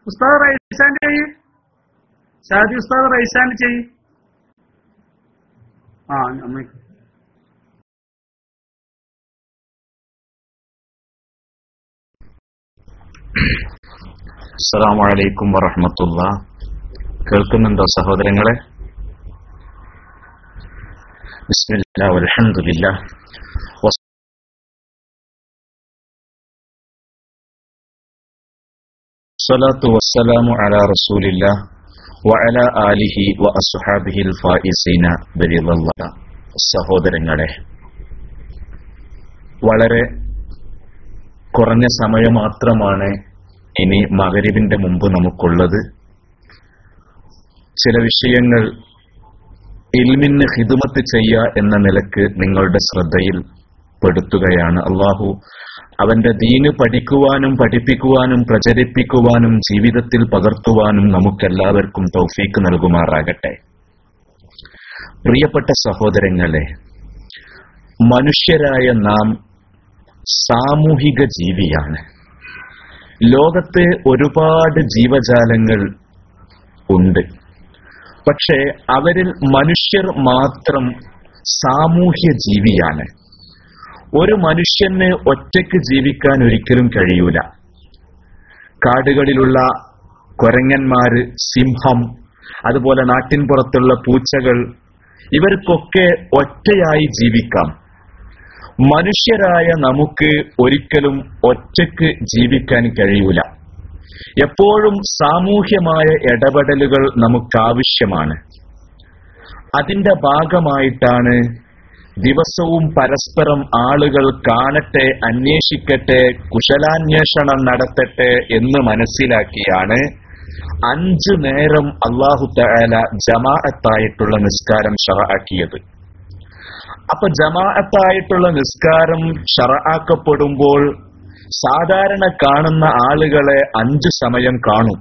ഉസ്താദ് റൈസാൻഡ് ചെയ്യ്, ഷാദി ഉസ്താദ് റൈസാൻഡ് ചെയ്യ്. അമ്മയ്ക്ക് അസ്സലാമു അലൈക്കും വറഹ്മത്തുള്ളാഹ്. കേൾക്കുന്നുണ്ടോ സഹോദരങ്ങളെ? ബിസ്മില്ലാഹി വൽഹംദുലില്ലാഹ് വസ്സലാത്തു വസ്സലാമു അലാ റസൂലില്ലാഹ് വഅലാ ആലിഹി വഅസ്ഹാബിഹിൽ ഫായിസീന ബിറിദല്ലാഹ്. സഹോദരങ്ങളെ, വളരെ കുറഞ്ഞ സമയം മാത്രമാണ് ഇനി മഗ്‌രിബിന്റെ മുമ്പ് നമുക്കുള്ളത്. ചില വിഷയങ്ങൾ ഇൽമിന് ഖിദ്മത്ത് ചെയ്യുക എന്ന നിലക്ക് നിങ്ങളുടെ ശ്രദ്ധയിൽ പെടുത്തുകയാണ്. അല്ലാഹു അവന്റെ ദീന് പഠിക്കുവാനും പഠിപ്പിക്കുവാനും പ്രചരിപ്പിക്കുവാനും ജീവിതത്തിൽ പകർത്തുവാനും നമുക്കെല്ലാവർക്കും തൗഫീക്ക് നൽകുമാറാകട്ടെ. പ്രിയപ്പെട്ട സഹോദരങ്ങളെ, മനുഷ്യരായ നാം സാമൂഹിക ജീവിയാണ്. ലോകത്ത് ഒരുപാട് ജീവജാലങ്ങൾ ഉണ്ട്. പക്ഷേ അവരിൽ മനുഷ്യർ മാത്രം സാമൂഹ്യ ജീവിയാണ്. ഒരു മനുഷ്യന് ഒറ്റയ്ക്ക് ജീവിക്കാൻ ഒരിക്കലും കഴിയൂല. കാടുകളിലുള്ള കുരങ്ങന്മാര്, സിംഹം, അതുപോലെ നാട്ടിൻപുറത്തുള്ള പൂച്ചകൾ, ഇവർക്കൊക്കെ ഒറ്റയായി ജീവിക്കാം. മനുഷ്യരായ നമുക്ക് ഒരിക്കലും ഒറ്റയ്ക്ക് ജീവിക്കാൻ കഴിയൂല. എപ്പോഴും സാമൂഹ്യമായ ഇടപെടലുകൾ നമുക്കാവശ്യമാണ്. അതിന്റെ ഭാഗമായിട്ടാണ് ദിവസവും പരസ്പരം ആളുകൾ കാണട്ടെ, അന്വേഷിക്കട്ടെ, കുശലാന്വേഷണം നടത്തട്ടെ എന്ന് മനസ്സിലാക്കിയാണ് 5 നേരം അല്ലാഹു തആല ജമാഅത്തായിട്ടുള്ള നിസ്കാരം ശറഅക്കിയത്. അപ്പൊ ജമാഅത്തായിട്ടുള്ള നിസ്കാരം ശറഅക്കപ്പെടുമ്പോൾ സാധാരണ കാണുന്ന ആളുകളെ 5 സമയം കാണും.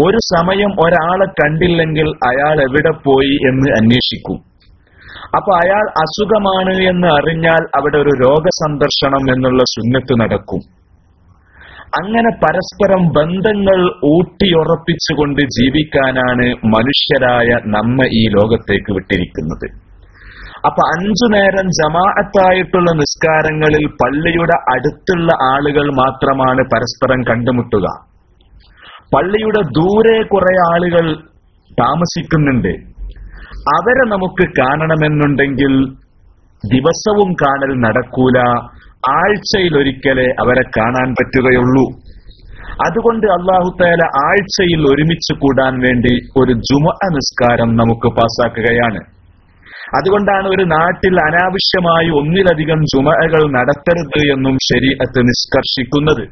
ഒരു സമയം ഒരാളെ കണ്ടില്ലെങ്കിൽ അയാൾ എവിടെ പോയി എന്ന് അന്വേഷിക്കും. അപ്പൊ അയാൾ അസുഖമാണ് എന്ന് അറിഞ്ഞാൽ അവിടെ ഒരു രോഗസന്ദർശനം എന്നുള്ള സുന്നത്ത് നടക്കും. അങ്ങനെ പരസ്പരം ബന്ധങ്ങൾ ഊട്ടിയുറപ്പിച്ചുകൊണ്ട് ജീവിക്കാനാണ് മനുഷ്യരായ നമ്മെ ഈ ലോകത്തേക്ക് വിട്ടിരിക്കുന്നത്. അപ്പൊ 5 നേരം ജമാഅത്തായിട്ടുള്ള നിസ്കാരങ്ങളിൽ പള്ളിയുടെ അടുത്തുള്ള ആളുകൾ മാത്രമാണ് പരസ്പരം കണ്ടുമുട്ടുക. പള്ളിയുടെ ദൂരെ കുറെ ആളുകൾ താമസിക്കുന്നുണ്ട്. അവരെ നമുക്ക് കാണണമെന്നുണ്ടെങ്കിൽ ദിവസവും കാണൽ നടക്കൂല, ആഴ്ചയിൽ ഒരിക്കലേ അവരെ കാണാൻ പറ്റുകയുള്ളൂ. അതുകൊണ്ട് അല്ലാഹു തആല ആഴ്ചയിൽ ഒരുമിച്ച് കൂടാൻ വേണ്ടി ഒരു ജുമുഅ നിസ്കാരം നമുക്ക് പാസാക്കുകയാണ്. അതുകൊണ്ടാണ് ഒരു നാട്ടിൽ അനാവശ്യമായി ഒന്നിലധികം ജുമുഅകൾ നടത്തരുത് എന്നും ശരീഅത്ത് നിഷ്കർഷിക്കുന്നത്.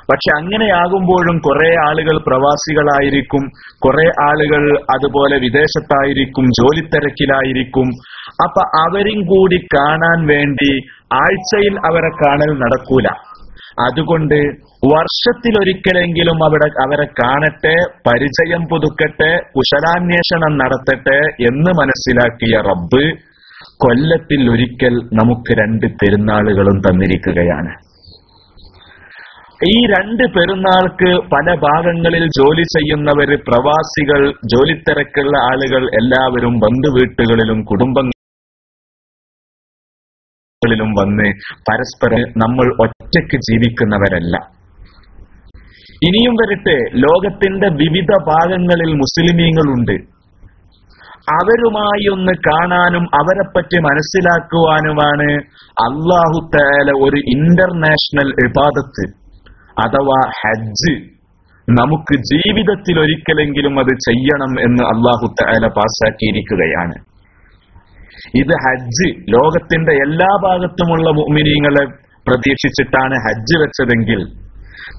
പക്ഷെ അങ്ങനെയാകുമ്പോഴും കുറെ ആളുകൾ പ്രവാസികളായിരിക്കും, കുറെ ആളുകൾ അതുപോലെ വിദേശത്തായിരിക്കും, ജോലിത്തിരക്കിലായിരിക്കും. അപ്പൊ അവരും കൂടി കാണാൻ വേണ്ടി ആഴ്ചയിൽ അവരെ കാണൽ നടക്കൂല. അതുകൊണ്ട് വർഷത്തിലൊരിക്കലെങ്കിലും അവരെ കാണട്ടെ, പരിചയം പുതുക്കട്ടെ, കുശലാന്വേഷണം നടത്തട്ടെ എന്ന് മനസ്സിലാക്കിയ റബ്ബ് കൊല്ലത്തിൽ ഒരിക്കൽ നമുക്ക് 2 പെരുന്നാളുകളും തന്നിരിക്കുകയാണ്. ഈ 2 പെരുന്നാൾക്ക് പല ഭാഗങ്ങളിൽ ജോലി ചെയ്യുന്നവര്, പ്രവാസികൾ, ജോലിത്തിരക്കുള്ള ആളുകൾ എല്ലാവരും ബന്ധുവീട്ടുകളിലും കുടുംബങ്ങളിലും വന്ന് പരസ്പരം നമ്മൾ ഒറ്റയ്ക്ക് ജീവിക്കുന്നവരല്ല. ഇനിയും വരട്ടെ, ലോകത്തിന്റെ വിവിധ ഭാഗങ്ങളിൽ മുസ്ലിമീങ്ങളുണ്ട്. അവരുമായി ഒന്ന് കാണാനും അവരെപ്പറ്റി മനസ്സിലാക്കുവാനുമാണ് അല്ലാഹു തആല ഒരു ഇന്റർനാഷണൽ ഇബാദത്ത് അഥവാ ഹജ്ജ് നമുക്ക് ജീവിതത്തിൽ ഒരിക്കലെങ്കിലും അത് ചെയ്യണം എന്ന് അല്ലാഹു തആല പാസാക്കിയിരിക്കുകയാണ്. ഇത് ഹജ്ജ് ലോകത്തിന്റെ എല്ലാ ഭാഗത്തുമുള്ള മുഅ്മിനീങ്ങളെ പ്രതീക്ഷിച്ചിട്ടാണ് ഹജ്ജ് വെച്ചതെങ്കിൽ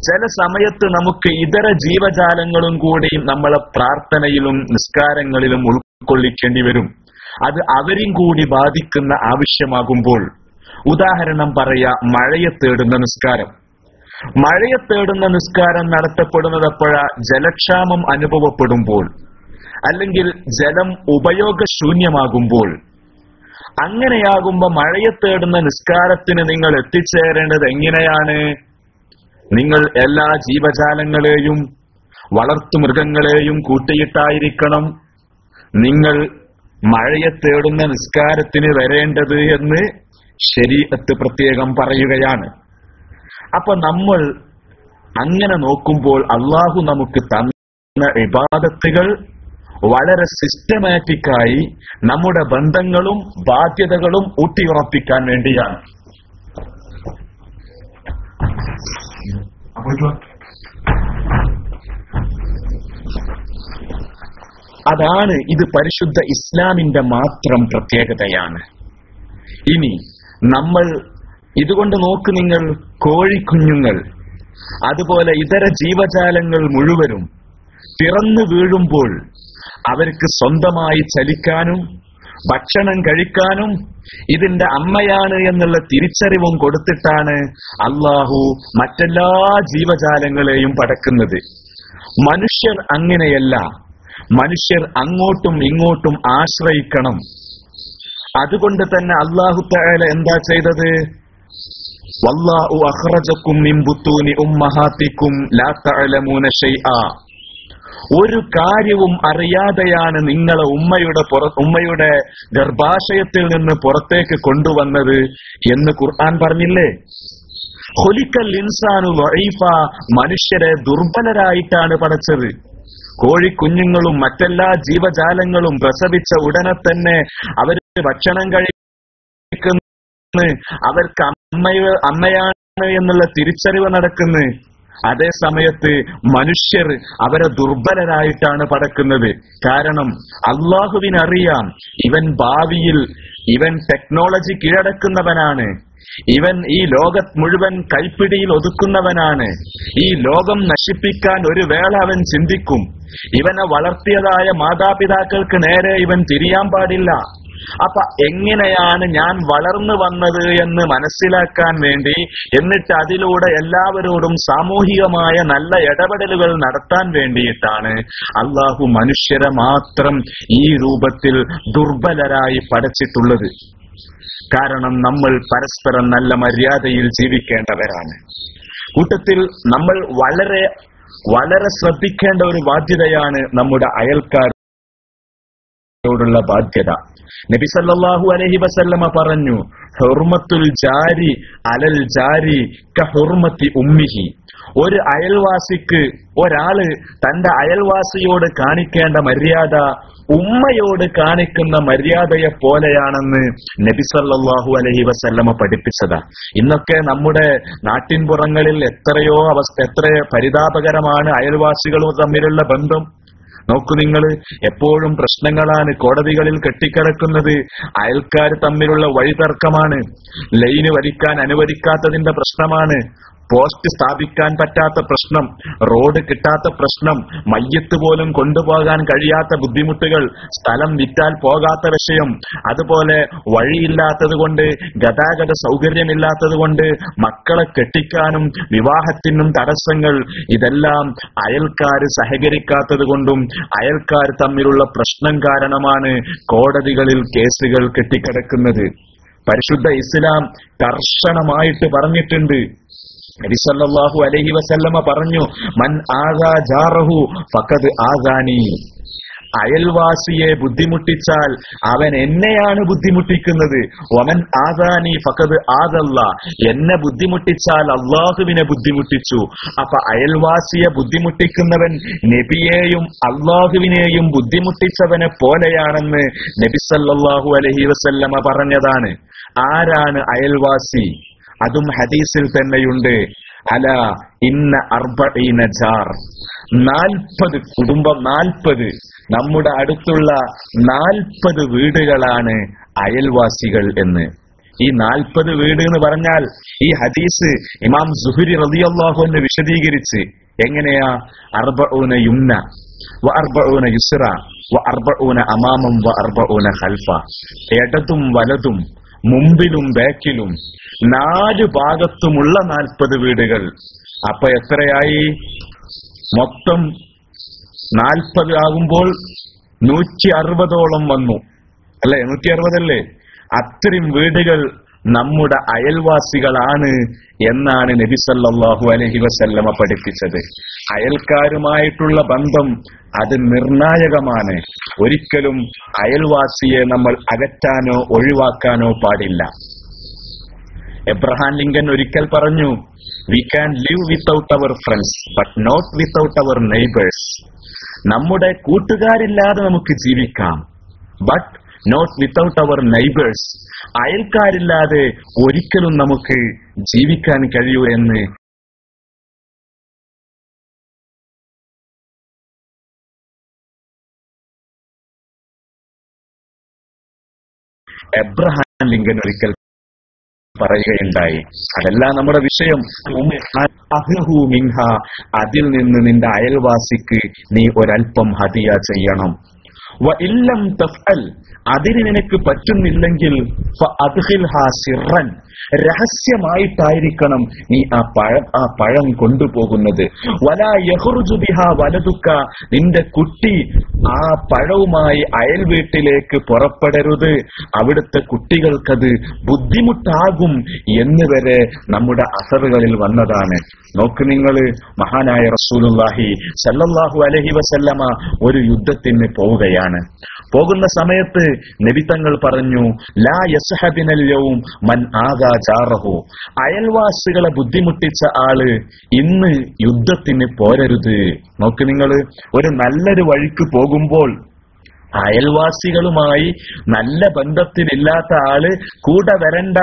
ചില സമയത്ത് നമുക്ക് ഇതര ജീവജാലങ്ങളും കൂടി നമ്മളെ പ്രാർത്ഥനയിലും നിസ്കാരങ്ങളിലും ഉൾക്കൊള്ളിക്കേണ്ടി വരും. അത് അവരും കൂടി ബാധിക്കുന്ന ആവശ്യമാകുമ്പോൾ, ഉദാഹരണം പറയാ, മഴയെ തേടുന്ന നിസ്കാരം. മഴയെ തേടുന്ന നിസ്കാരം നടത്തപ്പെടുന്നത് എപ്പോഴാ? ജലക്ഷാമം അനുഭവപ്പെടുമ്പോൾ, അല്ലെങ്കിൽ ജലം ഉപയോഗശൂന്യമാകുമ്പോൾ. അങ്ങനെയാകുമ്പോ മഴയെ തേടുന്ന നിസ്കാരത്തിന് നിങ്ങൾ എത്തിച്ചേരേണ്ടത് എങ്ങനെയാണ്? നിങ്ങൾ എല്ലാ ജീവജാലങ്ങളെയും വളർത്തുമൃഗങ്ങളെയും കൂട്ടിയിട്ടായിരിക്കണം നിങ്ങൾ മഴയെ തേടുന്ന നിസ്കാരത്തിന് വരേണ്ടത് എന്ന് ശരീഅത്ത് പ്രത്യേകം പറയുകയാണ്. അപ്പൊ നമ്മൾ അങ്ങനെ നോക്കുമ്പോൾ അള്ളാഹു നമുക്ക് തന്ന ഇബാദത്തുകൾ വളരെ സിസ്റ്റമാറ്റിക്കായി നമ്മുടെ ബന്ധങ്ങളും ബാധ്യതകളും ഊട്ടിയുറപ്പിക്കാൻ വേണ്ടിയാണ്. അതാണ് ഇത് പരിശുദ്ധ ഇസ്ലാമിന്റെ മാത്രം പ്രത്യേകതയാണ്. ഇനി നമ്മൾ ഇതുകൊണ്ട് നോക്ക്, നിങ്ങൾ കോഴിക്കുഞ്ഞുങ്ങൾ അതുപോലെ ഇതര ജീവജാലങ്ങൾ മുഴുവനും പിറന്നു വീഴുമ്പോൾ അവർക്ക് സ്വന്തമായി ചലിക്കാനും ഭക്ഷണം കഴിക്കാനും ഇതിന്റെ അമ്മയാണ് എന്നുള്ള തിരിച്ചറിവും കൊടുത്തിട്ടാണ് അള്ളാഹു മറ്റെല്ലാ ജീവജാലങ്ങളെയും പടക്കുന്നത്. മനുഷ്യർ അങ്ങനെയല്ല. മനുഷ്യർ അങ്ങോട്ടും ഇങ്ങോട്ടും ആശ്രയിക്കണം. അതുകൊണ്ട് തന്നെ അല്ലാഹു തആല എന്താ ചെയ്തത്? വല്ലാഹു അഖ്റജകും മിൻ ബുത്തൂനി ഉമ്മഹാതികും ലാ തഅലമൂന ശൈആ. ഒരു കാര്യവും അറിയാതെയാണ് നിങ്ങളെ ഉമ്മയുടെ ഗർഭാശയത്തിൽ നിന്ന് പുറത്തേക്ക് കൊണ്ടുവന്നത് എന്ന് ഖുർആൻ പറഞ്ഞില്ലേ? ഖുലിഖൽ ഇൻസാനു ദഈഫ. മനുഷ്യരെ ദുർബലരായിട്ടാണ് പടച്ചത്. കോഴിക്കുഞ്ഞുങ്ങളും മറ്റെല്ലാ ജീവജാലങ്ങളും പ്രസവിച്ച ഉടനെ തന്നെ അവർ ഭക്ഷണം കഴിക്കുന്നു, അവർക്ക് അമ്മയാണ് എന്നുള്ള തിരിച്ചറിവ് നടക്കുന്നു. അതേ സമയത്ത് മനുഷ്യർ അവരെ ദുർബലരായിട്ടാണ് പടക്കുന്നത്. കാരണം അള്ളാഹുവിനറിയാം ഇവൻ ഭാവിയിൽ ഇവൻ ടെക്നോളജി കീഴടക്കുന്നവനാണ്, ഇവൻ ഈ ലോകം മുഴുവൻ കൈപ്പിടിയിൽ ഒതുക്കുന്നവനാണ്, ഈ ലോകം നശിപ്പിക്കാൻ ഒരു വേള അവൻ ചിന്തിക്കും. ഇവനെ വളർത്തിയതായ മാതാപിതാക്കൾക്ക് നേരെ ഇവൻ തിരിയാൻ പാടില്ല. അപ്പൊ എങ്ങനെയാണ് ഞാൻ വളർന്നു വന്നത് എന്ന് മനസ്സിലാക്കാൻ വേണ്ടി, എന്നിട്ട് അതിലൂടെ എല്ലാവരോടും സാമൂഹികമായ നല്ല ഇടപെടലുകൾ നടത്താൻ വേണ്ടിയിട്ടാണ് അള്ളാഹു മനുഷ്യരെ മാത്രം ഈ രൂപത്തിൽ ദുർബലരായി പടച്ചിട്ടുള്ളത്. കാരണം നമ്മൾ പരസ്പരം നല്ല മര്യാദയിൽ ജീവിക്കേണ്ടവരാണ്. കൂട്ടത്തിൽ നമ്മൾ വളരെ വളരെ ശ്രദ്ധിക്കേണ്ട ഒരു ബാധ്യതയാണ് നമ്മുടെ അയൽക്കാരോടുള്ള ബാധ്യത. നബി സല്ലല്ലാഹു അലൈഹി വസല്ലമ പറഞ്ഞു, ഹുർമത്തുൽ ജാരി അലൽ ജാരി കഹുർമത്തി ഉമ്മിഹി. ഒരു അയൽവാസിക്ക് ഒരാള് തന്റെ അയൽവാസിയോട് കാണിക്കേണ്ട മര്യാദ ഉമ്മയോട് കാണിക്കുന്ന മര്യാദയെ പോലെയാണെന്ന് നബി സല്ലല്ലാഹു അലൈഹി വസല്ലമ പഠിപ്പിച്ചതാ. ഇന്നൊക്കെ നമ്മുടെ നാട്ടിൻപുറങ്ങളിൽ എത്ര പരിതാപകരമാണ് അയൽവാസികളും തമ്മിലുള്ള ബന്ധം. നോക്കൂ നിങ്ങൾ, എപ്പോഴും പ്രശ്നങ്ങളാണ് കോടതികളിൽ കെട്ടിക്കിടക്കുന്നത്. അയൽക്കാർ തമ്മിലുള്ള വഴിതർക്കമാണ്, ലൈന് വലിക്കാൻ അനുവദിക്കാത്തതിന്റെ പ്രശ്നമാണ്, പോസ്റ്റ് സ്ഥാപിക്കാൻ പറ്റാത്ത പ്രശ്നം, റോഡ് കിട്ടാത്ത പ്രശ്നം, മയ്യത്ത് പോലും കൊണ്ടുപോകാൻ കഴിയാത്ത ബുദ്ധിമുട്ടുകൾ, സ്ഥലം വിറ്റാൽ പോകാത്ത വിഷയം, അതുപോലെ വഴിയില്ലാത്തത് കൊണ്ട്, ഗതാഗത സൗകര്യമില്ലാത്തത് കൊണ്ട് മക്കളെ കെട്ടിക്കാനും വിവാഹത്തിനും തടസ്സങ്ങൾ, ഇതെല്ലാം അയൽക്കാർ സഹകരിക്കാത്തത് കൊണ്ടും അയൽക്കാർ തമ്മിലുള്ള പ്രശ്നം കാരണമാണ് കോടതികളിൽ കേസുകൾ കെട്ടിക്കിടക്കുന്നത്. പരിശുദ്ധ ഇസ്ലാം കർശനമായിട്ട് പറഞ്ഞിട്ടുണ്ട്. നബി സല്ലല്ലാഹു അലൈഹി വസല്ലമ പറഞ്ഞു, മൻ ആദാ ജാറഹു ഫഖദ് ആദാനി. അയൽവാസിയെ ബുദ്ധിമുട്ടിച്ചാൽ അവൻ എന്നെയാണ് ബുദ്ധിമുട്ടിക്കുന്നത്. വമൻ ആദാനി ഫഖദ് ആദല്ലാ. എന്നെ ബുദ്ധിമുട്ടിച്ചാൽ അള്ളാഹുവിനെ ബുദ്ധിമുട്ടിച്ചു. അപ്പൊ അയൽവാസിയെ ബുദ്ധിമുട്ടിക്കുന്നവൻ നബിയെയും അള്ളാഹുവിനെയും ബുദ്ധിമുട്ടിച്ചവനെ പോലെയാണെന്ന് നബി സല്ലല്ലാഹു അലൈഹി വസല്ലമ പറഞ്ഞതാണ്. ആരാണ് അയൽവാസി? അതും ഹദീസിൽ തന്നെയുണ്ട്. അല ഇന്ന അർബഈന ജാർ. 40 കുടുംബം, 40 നമ്മുടെ അടുത്തുള്ള 40 വീടുകളാണ് അയൽവാസികൾ എന്ന്. ഈ 40 വീട് എന്ന് പറഞ്ഞാൽ ഈ ഹദീസ് ഇമാം സുഹരി റളിയല്ലാഹു അൻഹു വിശദീകരിച്ച് എങ്ങനെയാ? 40 യുംന വ 40 യുസ്റ വ 40 അമാമം വ 40 ഖൽഫ. ഇടതും വലതും മുമ്പിലും ബാക്കിലും 4 ഭാഗത്തുമുള്ള 40 വീടുകൾ. അപ്പൊ എത്രയായി? മൊത്തം 40 ആകുമ്പോൾ 160ഓളം വന്നു അല്ലെ? 160 അല്ലേ? അത്രയും വീടുകൾ നമ്മുടെ അയൽവാസികളാണ് എന്നാണ് നബി സല്ലല്ലാഹു അലൈഹി വസല്ലമ പഠിപ്പിച്ചത്. അയൽക്കാരുമായിട്ടുള്ള ബന്ധം അത് നിർണായകമാണ്. ഒരിക്കലും അയൽവാസിയെ നമ്മൾ അകറ്റാനോ ഒഴിവാക്കാനോ പാടില്ല. എബ്രഹാം ലിങ്കൻ ഒരിക്കൽ പറഞ്ഞു, we can live without our friends but not without our neighbours. നമ്മുടെ കൂട്ടുകാരില്ലാതെ നമുക്ക് ജീവിക്കാം, but not without our neighbours. അയൽക്കാരില്ലാതെ ഒരിക്കലും നമുക്ക് ജീവിക്കാൻ കഴിയൂ എന്ന് എബ്രഹാം ലിങ്കൻ ഒരിക്കൽ പറയുകയുണ്ടായി. അതല്ല നമ്മുടെ വിഷയം. അതിൽ നിന്ന് നിന്റെ അയൽവാസിക്ക് നീ ഒരൽപ്പം ഹദിയ ചെയ്യണം. വഇല്ലം തഫ്അൽ, അതിന് നിനക്ക് പറ്റുന്നില്ലെങ്കിൽ ഫഅദ്ഖിൽഹാ സിർറൻ, രഹസ്യമായിട്ടായിരിക്കണം നീ ആ പഴം കൊണ്ടുപോകുന്നത്. വലാ യഖ്റുജു ബിഹാ വലതുക, നിന്റെ കുട്ടി ആ പഴവുമായി അയൽ വീട്ടിലേക്ക് പുറപ്പെടരുത്, അവിടുത്തെ കുട്ടികൾക്കത് ബുദ്ധിമുട്ടാകും എന്ന് വരെ നമ്മുടെ അസറുകളിൽ വന്നതാണ്. നോക്ക് നിങ്ങൾ, മഹാനായ റസൂലുള്ളാഹി സല്ലല്ലാഹു അലൈഹി വസല്ലമ ഒരു യുദ്ധത്തിന് പോവുകയാണ്. പോകുന്ന സമയത്ത് നബി തങ്ങൾ പറഞ്ഞു, ലാ യസ്ഹബിനൽ യൗം മൻ ആദാ ജാറഹു, അയൽവാസികളെ ബുദ്ധിമുട്ടിച്ച ആള് ഇന്ന് യുദ്ധത്തിന് പോരരുത്. നോക്ക് നിങ്ങൾ, ഒരു നല്ലൊരു വഴിക്ക് പോകുമ്പോൾ അയൽവാസികളുമായി നല്ല ബന്ധത്തിലില്ലാത്ത ആള് കൂടെ വരണ്ട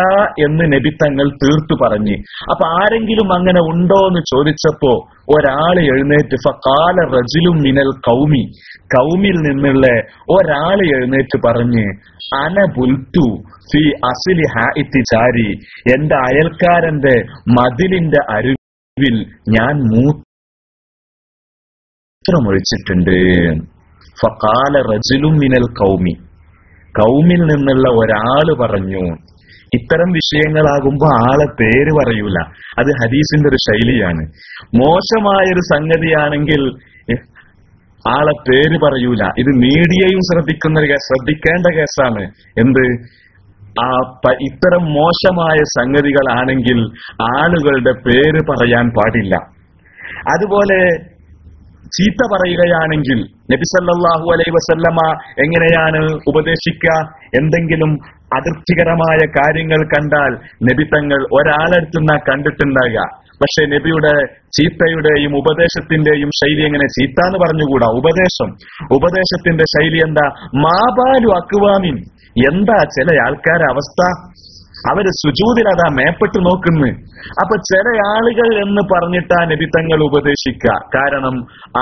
എന്ന് നബി തങ്ങൾ തീർത്തു പറഞ്ഞു. അപ്പൊ ആരെങ്കിലും അങ്ങനെ ഉണ്ടോ എന്ന് ചോദിച്ചപ്പോ ഒരാള് എഴുന്നേറ്റ്, ഫഖാല റജുലും മിനൽ ഖൗമി, ഖൗമിൽ നിന്നുള്ള ഒരാള് എഴുന്നേറ്റ് പറഞ്ഞ്, അന ബുൽതു ഫി അസ്ലി ഹാഇത്തി ജാരി, എന്റെ അയൽക്കാരന്റെ മതിലിന്റെ അരുവിൽ ഞാൻ മൂത്രമൊഴിച്ചിട്ടുണ്ട്. ഫഖാല റജുലും മിനൽ ഖൗമി, ഖൗമിൽ നിന്നുള്ള ഒരാള് പറഞ്ഞു. ഇത്തരം വിഷയങ്ങളാകുമ്പോ ആളെ പേര് പറയൂല, അത് ഹദീസിന്റെ ഒരു ശൈലിയാണ്. മോശമായൊരു സംഗതിയാണെങ്കിൽ ആളെ പേര് പറയൂല. ഇത് മീഡിയയും ശ്രദ്ധിക്കേണ്ട കേസാണ്. എന്ത്, ഇത്തരം മോശമായ സംഗതികളാണെങ്കിൽ ആളുകളുടെ പേര് പറയാൻ പാടില്ല. അതുപോലെ ചീത്ത പറയുകയാണെങ്കിൽ നബി സല്ലല്ലാഹു അലൈഹി വസല്ലമ എങ്ങനെയാണ് ഉപദേശിക്കുക? എന്തെങ്കിലും അതൃപ്തികരമായ കാര്യങ്ങൾ കണ്ടാൽ നബി തങ്ങൾ ഒരാളെടുത്തുന്ന കണ്ടിട്ടുണ്ടാകുക. പക്ഷെ നബിയുടെ ചീത്തയുടെയും ഉപദേശത്തിന്റെയും ശൈലി എങ്ങനെ? ചീത്ത എന്ന് പറഞ്ഞുകൂടാ, ഉപദേശത്തിന്റെ ശൈലി എന്താ? മാബാലു അക്വാമിൻ, എന്താ ചില ആൾക്കാരെ അവസ്ഥ? അവര് സുജൂദിൽ അതാ മേപ്പെട്ട് നോക്കുന്നു. അപ്പൊ ചില ആളുകൾ എന്ന് പറഞ്ഞിട്ടാ നബി തങ്ങൾ ഉപദേശിക്കുക. കാരണം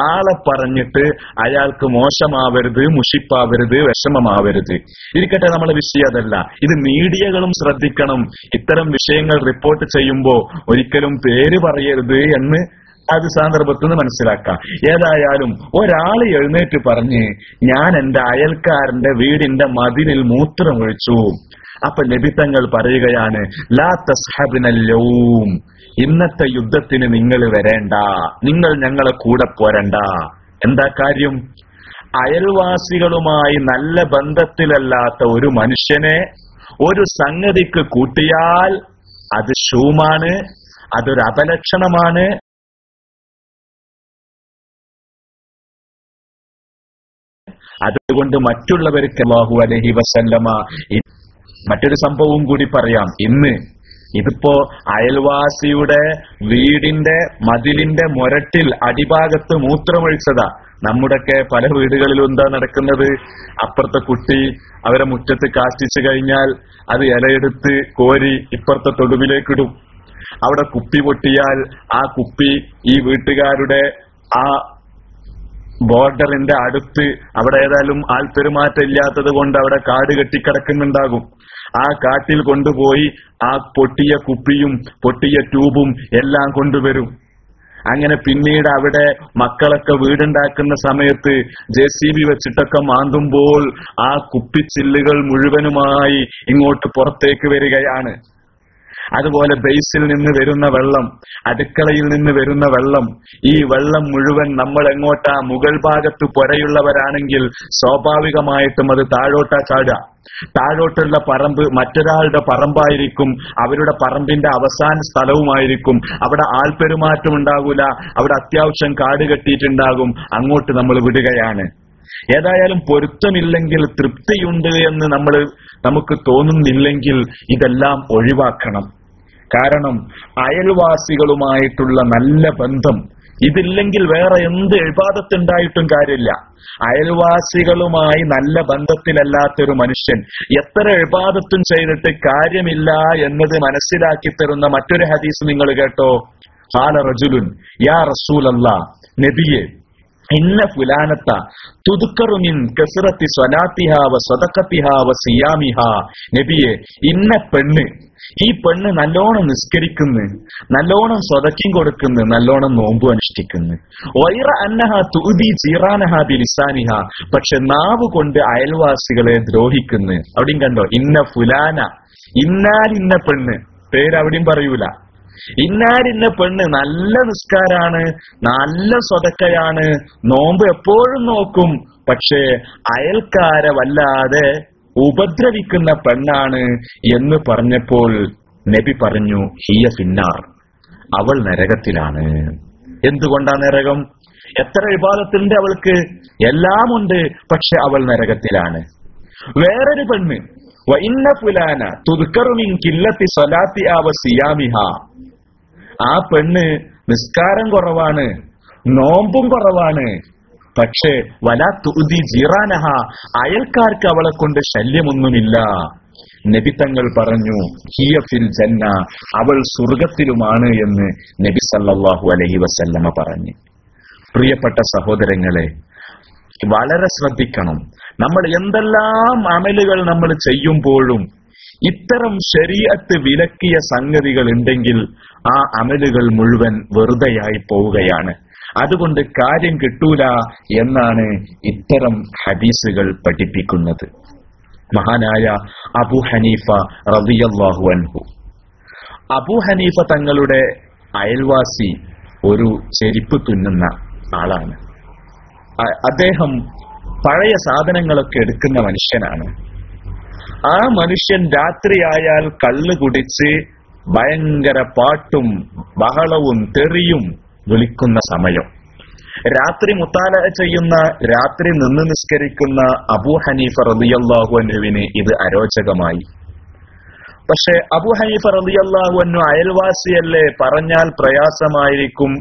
ആളെ പറഞ്ഞിട്ട് അയാൾക്ക് മോശമാവരുത്, മുഷിപ്പാവരുത്, വിഷമമാവരുത്. ഇരിക്കട്ടെ, നമ്മളെ വിഷയം അതല്ല. ഇത് മീഡിയകളും ശ്രദ്ധിക്കണം. ഇത്തരം വിഷയങ്ങൾ റിപ്പോർട്ട് ചെയ്യുമ്പോ ഒരിക്കലും പേര് പറയരുത് എന്ന് അത് സന്ദർഭത്തിൽ നിന്ന് മനസ്സിലാക്കാം. ഏതായാലും ഒരാൾ എഴുന്നേറ്റ് പറഞ്ഞ്, ഞാൻ എന്റെ അയൽക്കാരന്റെ വീടിന്റെ മതിലിൽ മൂത്രമൊഴിച്ചു. അപ്പൊ നബി തങ്ങൾ പറയുകയാണ്, ലാ തസ്ഹബിനൽ യൗം, ഇന്നത്തെ യുദ്ധത്തിന് നിങ്ങൾ വരേണ്ട, നിങ്ങൾ ഞങ്ങളെ കൂടെ പോരണ്ട. എന്താ കാര്യം? അയൽവാസികളുമായി നല്ല ബന്ധത്തിലല്ലാത്ത ഒരു മനുഷ്യനെ ഒരു സംഗതിക്ക് കൂട്ടിയാൽ അത് ശൂമാണ്, അതൊരു അപലക്ഷണമാണ്. അതുകൊണ്ട് മറ്റുള്ളവർക്ക് സല്ലല്ലാഹു അലൈഹി വസല്ലമ മറ്റൊരു സംഭവവും കൂടി പറയാം. ഇതിപ്പോ അയൽവാസിയുടെ വീടിന്റെ മതിലിന്റെ മുരട്ടിൽ അടിഭാഗത്ത് മൂത്രമൊഴിച്ചതാ. നമ്മുടെയൊക്കെ പല വീടുകളിലും എന്താ നടക്കുന്നത്? അപ്പുറത്തെ കുട്ടി അവരെ മുറ്റത്ത് കാഷ്ടിച്ചു കഴിഞ്ഞാൽ അത് ഇലയെടുത്ത് കോരി ഇപ്പുറത്തെ തൊടുവിലേക്കിടും. അവിടെ കുപ്പി പൊട്ടിയാൽ ആ കുപ്പി ഈ വീട്ടുകാരുടെ ആ ബോർഡറിന്റെ അടുത്ത്, അവിടെ ഏതായാലും ആൾപ്പെരുമാറ്റം ഇല്ലാത്തത് കൊണ്ട് അവിടെ കാട് കെട്ടിക്കിടക്കുന്നുണ്ടാകും. ആ കാട്ടിൽ കൊണ്ടുപോയി ആ പൊട്ടിയ കുപ്പിയും പൊട്ടിയ ട്യൂബും എല്ലാം കൊണ്ടുവരും. അങ്ങനെ പിന്നീട് അവിടെ മക്കളൊക്കെ വീടുണ്ടാക്കുന്ന സമയത്ത് JCB വെച്ചിട്ടൊക്കെ മാന്തുമ്പോൾ ആ കുപ്പിച്ചില്ലുകൾ മുഴുവനുമായി ഇങ്ങോട്ട് പുറത്തേക്ക് വരികയാണ്. അതുപോലെ ബേസിൽ നിന്ന് വരുന്ന വെള്ളം, അടുക്കളയിൽ നിന്ന് വരുന്ന വെള്ളം, ഈ വെള്ളം മുഴുവൻ നമ്മൾ എങ്ങോട്ടാ, മുകൾ ഭാഗത്ത് പുരയുള്ളവരാണെങ്കിൽ സ്വാഭാവികമായിട്ടും അത് താഴോട്ടാ ചാടുക. താഴോട്ടുള്ള പറമ്പ് മറ്റൊരാളുടെ പറമ്പായിരിക്കും, അവരുടെ പറമ്പിന്റെ അവസാന സ്ഥലവുമായിരിക്കും. അവിടെ ആൾപെരുമാറ്റം ഉണ്ടാകൂല, അവിടെ അത്യാവശ്യം കാട് കെട്ടിയിട്ടുണ്ടാകും. അങ്ങോട്ട് നമ്മൾ വിടുകയാണ്. ഏതായാലും പൊരുത്തമില്ലെങ്കിൽ, തൃപ്തിയുണ്ട് എന്ന് നമുക്ക് തോന്നുന്നില്ലെങ്കിൽ ഇതെല്ലാം ഒഴിവാക്കണം. കാരണം അയൽവാസികളുമായിട്ടുള്ള നല്ല ബന്ധം ഇതില്ലെങ്കിൽ വേറെ എന്ത് ഇബാദത്തുണ്ടായിട്ടും കാര്യമില്ല. അയൽവാസികളുമായി നല്ല ബന്ധത്തിലല്ലാത്തൊരു മനുഷ്യൻ എത്ര ഇബാദത്തും ചെയ്തിട്ട് കാര്യമില്ല എന്നത് മനസ്സിലാക്കി തരുന്ന മറ്റൊരു ഹദീസ് നിങ്ങൾ കേട്ടോ. ഖാല റജുലുൻ യാ റസൂലല്ലാഹ്, നബിയേ, ഇന്ന ഫുലാനത്ത തുദ്കറു മിൻ കസ്റത്തി സ്വലാത്തിഹാ വ സദഖത്തിഹാ വ സിയാമിഹാ. നബിയെ, ഇന്ന പെണ്ണ്, ഈ പെണ്ണ് നല്ലോണം നിസ്കരിക്കുന്നു, നല്ലോണം സ്വതക്കും കൊടുക്കുന്നു, നല്ലോണം നോമ്പ് അനുഷ്ഠിക്കുന്നു. വൈറ അന്നഹ തുഅദി ജീറാനഹാ ബിലിസാനിഹാ, പക്ഷെ നാവ് കൊണ്ട് അയൽവാസികളെ ദ്രോഹിക്കുന്നു. അവിടെയും കണ്ടോ, ഇന്ന ഫുലാന, ഇന്നാലിന്ന പെണ്ണ്, പേര് അവിടെയും പറയൂല. ഇന്നാലിന്ന പെണ്ണ് നല്ല നിസ്കാരാണ്, നല്ല സ്വതക്കയാണ്, നോമ്പ് എപ്പോഴും നോക്കും, പക്ഷേ അയൽക്കാരെ വല്ലാതെ ഉപദ്രവിക്കുന്ന പെണ്ണാണ് എന്ന് പറഞ്ഞപ്പോൾ നബി പറഞ്ഞു, ഹിയ ഫിന്നാർ, അവൾ നരകത്തിലാണ്. എന്തുകൊണ്ടാ നരകം? എത്ര ഇബാദത്തുണ്ട് അവൾക്ക്, എല്ലാമുണ്ട്, പക്ഷെ അവൾ നരകത്തിലാണ്. വേറൊരു പെണ്ണ്, വ ഇന്ന ഫുലാന തുദ്കറു മിൻ ഖില്ലത്തി സ്വലാത്തിഹാ വ സിയാമിഹാ, ആ പെണ്ണ് നിസ്കാരം കുറവാണ്, നോമ്പും കുറവാണ്, പക്ഷേ വലാ തുഅദി ജീറാനഹ, അയൽക്കാർക്ക് അവളെ കൊണ്ട് ശല്യമൊന്നുമില്ല. നബി തങ്ങൾ പറഞ്ഞു, ഹിയ ഫിൽ ജന്ന, അവൾ സ്വർഗത്തിലുമാണ് എന്ന് നബി സല്ലല്ലാഹു അലൈഹി വസല്ലമ പറഞ്ഞു. പ്രിയപ്പെട്ട സഹോദരങ്ങളെ, വളരെ ശ്രദ്ധിക്കണം. നമ്മൾ എന്തെല്ലാം അമലുകൾ നമ്മൾ ചെയ്യുമ്പോഴും ഇത്തരം ശരീഅത്ത് വിലക്കിയ സംഗതികൾ ഉണ്ടെങ്കിൽ ആ അമലുകൾ മുഴുവൻ വെറുതെയായി പോവുകയാണ്. അതുകൊണ്ട് കാര്യം കിട്ടൂല എന്നാണ് ഇത്തരം ഹദീസുകൾ പഠിപ്പിക്കുന്നത്. മഹാനായ അബൂ ഹനീഫ റളിയല്ലാഹു അൻഹു, അബൂ ഹനീഫ തങ്ങളുടെ അയൽവാസി ഒരു ചെരുപ്പ് തുന്നുന്ന ആളാണ്. അദ്ദേഹം പഴയ സാധനങ്ങളൊക്കെ എടുക്കുന്ന മനുഷ്യനാണ്. ആ മനുഷ്യൻ രാത്രിയായാൽ കള്ള് കുടിച്ച് ഭയങ്കര പാട്ടും ബഹളവും തെറിയും വിളിക്കുന്ന സമയം, രാത്രി മുത്താല ചെയ്യുന്ന, രാത്രി നിന്ന് നിസ്കരിക്കുന്ന അബൂ ഹനീഫ റളിയല്ലാഹു അൻഹുവിന് ഇത് അരോചകമായി. പക്ഷെ അബൂ ഹനീഫ റളിയല്ലാഹു അൻഹു അയൽവാസിയല്ലേ, പറഞ്ഞാൽ പ്രയാസമായിരിക്കും,